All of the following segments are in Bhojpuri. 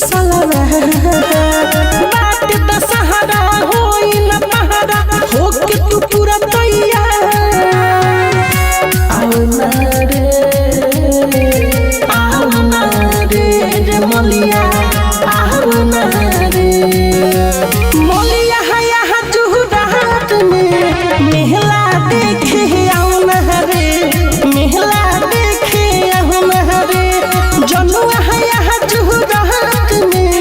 सलवा बाट दशहरा होई न पहरा होके तू पूरा तैयार आओ ना रे मलिया आओ ना रे मलिया यहाँ जुहुरात में मेहला देखे आओ ना रे मेहला देखे आओ ना रे जनुआ यहाँ जुहुरात में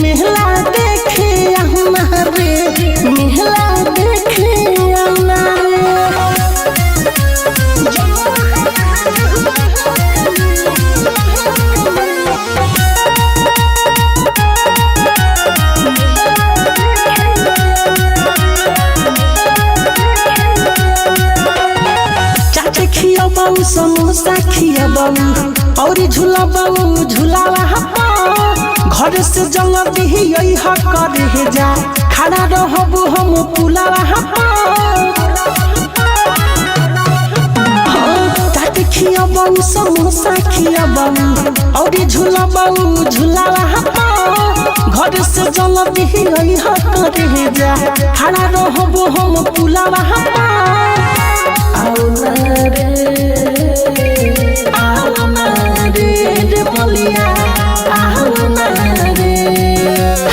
मेहला देखे आओ ना रे मेहला देखे आओ ना चाटे खियाबाऊ समोसा खियाबाऊ और झूलाबाऊ झूलावा घर से जंग दिही करे जा खड़ा रहबू हम पुलावा चाटे खियाबाऊ समोसा खियाबाऊ और झूलाबाऊ झूलावा घर से जंग दिही करे जा खड़ा रहबू हम पुलावा आओ ना रे मलिया आओ ना रे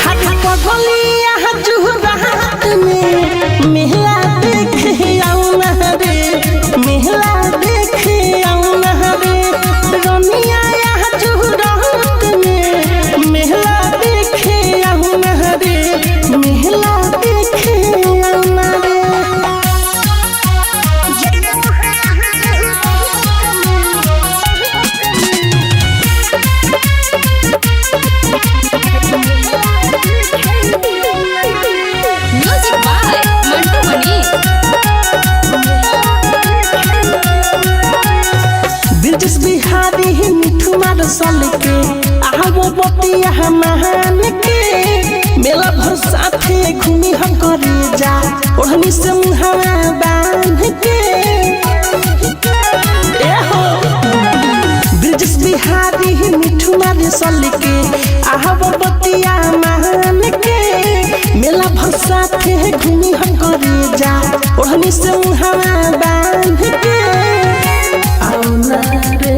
हाथ पगलिया जुहुरात में मेहला देखे आओ ना रे मेहला देखे आओ ना रे रनिया यहाँ जुहुरात में मेहला देखे आओ ना रे मेहला देखे आओ ना रे music by Mantu Mani. British Bihari मिठू मार सल के आवो बतिया महान के मेला भर साथे घूमी हम करे जा ओढ़नी से मुहावा बांध के ब्रिटिश बिहारी मिठू मार सल के आवो बतिया महान के मेला भर साथे घूमी हम करे जा ओढ़नी से मुहावा बांध के आओ ना रे